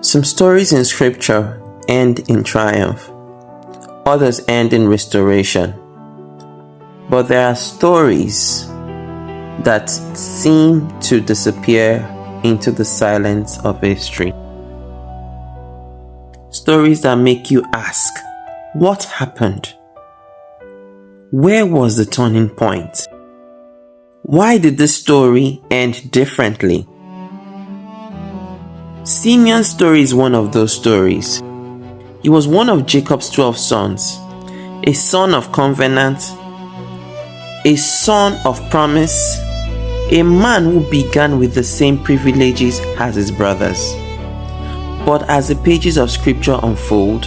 Some stories in scripture end in triumph, others end in restoration. But there are stories that seem to disappear into the silence of history. Stories that make you ask, what happened? Where was the turning point? Why did this story end differently? Simeon's story is one of those stories. He was one of Jacob's 12 sons, a son of covenant, a son of promise, a man who began with the same privileges as his brothers. But as the pages of scripture unfold,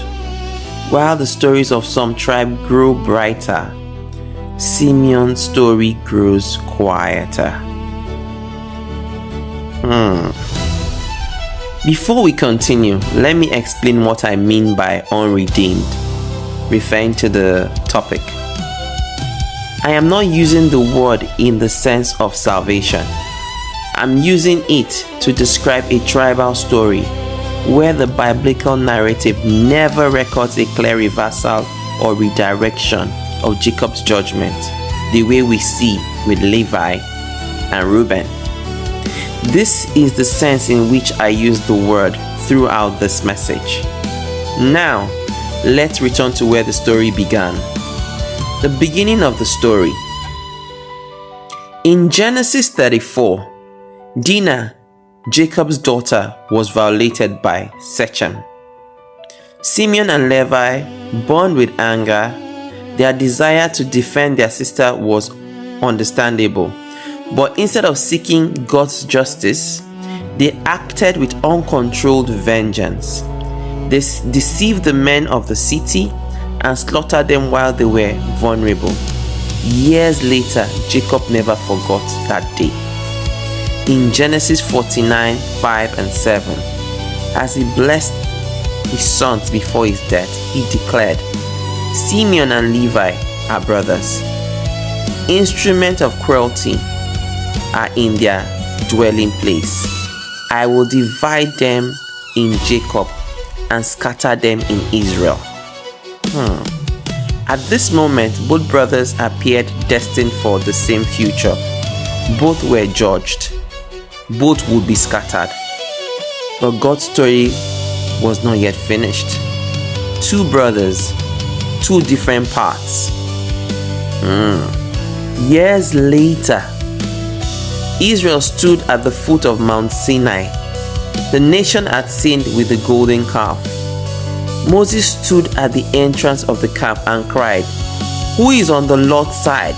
while the stories of some tribe grow brighter, Simeon's story grows quieter. Before we continue, let me explain what I mean by unredeemed, referring to the topic. I am not using the word in the sense of salvation. I'm using it to describe a tribal story where the biblical narrative never records a clear reversal or redirection of Jacob's judgment, the way we see with Levi and Reuben. This is the sense in which I use the word throughout this message. Now, let's return to where the story began. The beginning of the story. In Genesis 34, Dinah, Jacob's daughter, was violated by Shechem. Simeon and Levi, burned with anger, their desire to defend their sister was understandable. But instead of seeking God's justice, they acted with uncontrolled vengeance. They deceived the men of the city and slaughtered them while they were vulnerable. Years later, Jacob never forgot that day. In Genesis 49, 5 and 7, as he blessed his sons before his death, he declared, Simeon and Levi are brothers. Instruments of cruelty are in their dwelling place. I will divide them in Jacob and scatter them in Israel. At this moment, both brothers appeared destined for the same future. Both were judged. Both would be scattered. But God's story was not yet finished. Two brothers, two different paths. Years later, Israel stood at the foot of Mount Sinai. The nation had sinned with the golden calf. Moses stood at the entrance of the camp and cried, "Who is on the Lord's side?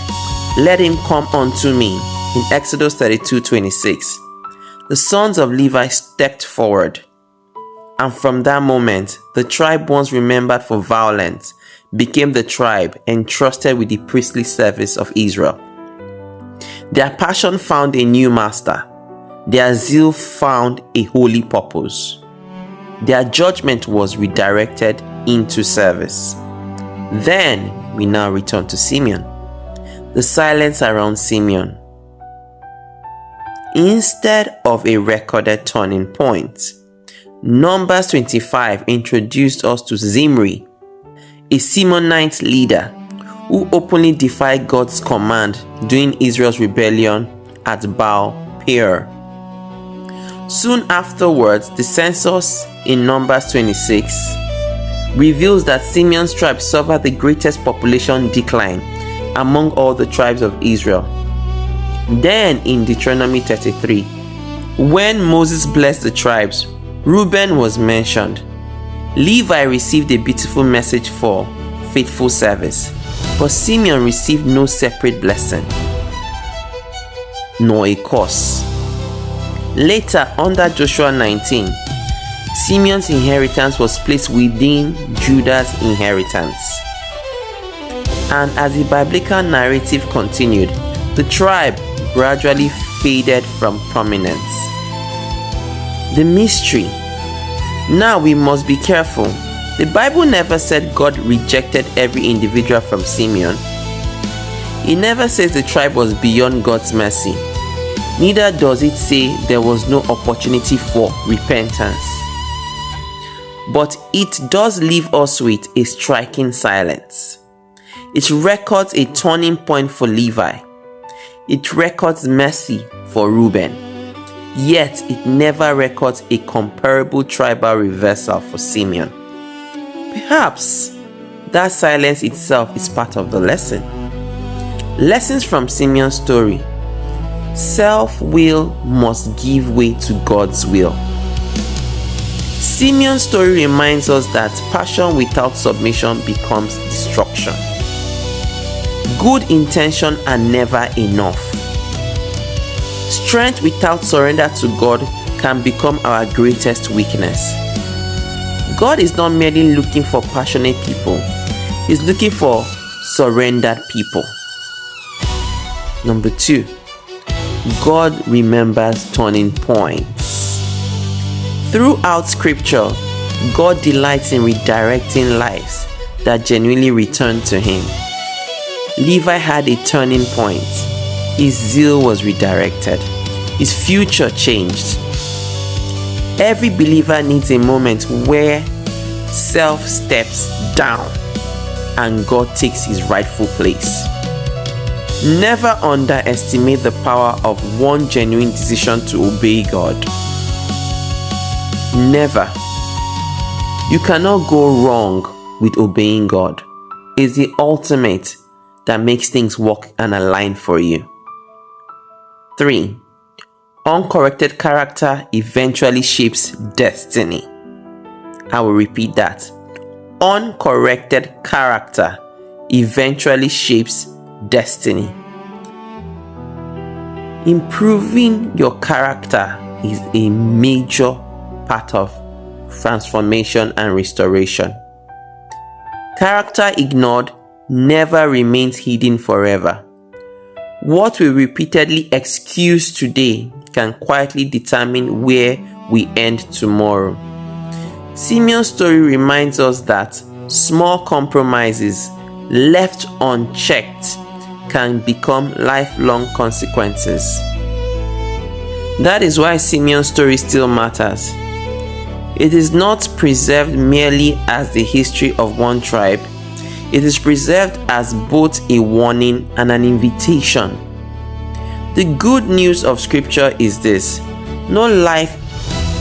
Let him come unto me." In Exodus 32:26. The sons of Levi stepped forward. And from that moment, the tribe once remembered for violence became the tribe entrusted with the priestly service of Israel. Their passion found a new master. Their zeal found a holy purpose. Their judgment was redirected into service. Then we now return to Simeon. The silence around Simeon. Instead of a recorded turning point, Numbers 25 introduced us to Zimri, a Simeonite leader who openly defied God's command during Israel's rebellion at Baal Peor. Soon afterwards, the census in Numbers 26 reveals that Simeon's tribe suffered the greatest population decline among all the tribes of Israel. Then in Deuteronomy 33, when Moses blessed the tribes, Reuben was mentioned. Levi received a beautiful message for faithful service, but Simeon received no separate blessing, nor a curse. Later, under Joshua 19, Simeon's inheritance was placed within Judah's inheritance. And as the biblical narrative continued, the tribe gradually faded from prominence. The mystery. Now we must be careful. The Bible never said God rejected every individual from Simeon. It never says the tribe was beyond God's mercy. Neither does it say there was no opportunity for repentance. but it does leave us with a striking silence. It records a turning point for Levi. It records mercy for Reuben. Yet it never records a comparable tribal reversal for Simeon. Perhaps that silence itself is part of the lesson. Lessons from Simeon's story. Self-will must give way to God's will. Simeon's story reminds us that passion without submission becomes destruction. Good intentions are never enough. Strength without surrender to God can become our greatest weakness. God is not merely looking for passionate people. He's looking for surrendered people. Number 2, God remembers turning points. Throughout scripture, God delights in redirecting lives that genuinely return to Him. Levi had a turning point. His zeal was redirected. His future changed. Every believer needs a moment where self steps down and God takes His rightful place. Never underestimate the power of one genuine decision to obey God. Never. You cannot go wrong with obeying God. It's the ultimate that makes things work and align for you. 3. Uncorrected character eventually shapes destiny. I will repeat that. Uncorrected character eventually shapes destiny. Improving your character is a major part of transformation and restoration. Character ignored never remains hidden forever. What we repeatedly excuse today can quietly determine where we end tomorrow. Simeon's story reminds us that small compromises left unchecked can become lifelong consequences. That is why Simeon's story still matters. It is not preserved merely as the history of one tribe. It is preserved as both a warning and an invitation. The good news of Scripture is this: no life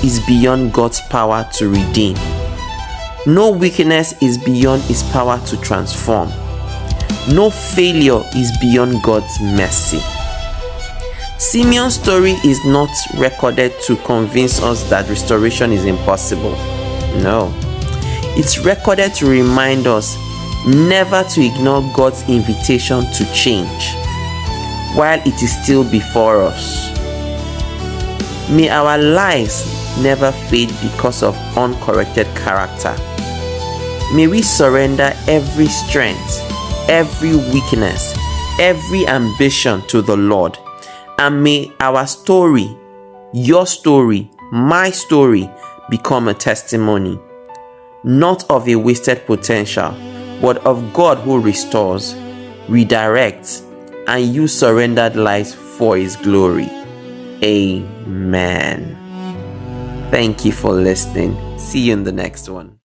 is beyond God's power to redeem. No weakness is beyond His power to transform. No failure is beyond God's mercy. Simeon's story is not recorded to convince us that restoration is impossible. No. It's recorded to remind us never to ignore God's invitation to change while it is still before us. May our lives never fade because of uncorrected character. May we surrender every strength, every weakness, every ambition to the Lord. And may our story, your story, my story, become a testimony, not of a wasted potential, but of God who restores, redirects, and uses surrendered lives for His glory. Amen. Thank you for listening. See you in the next one.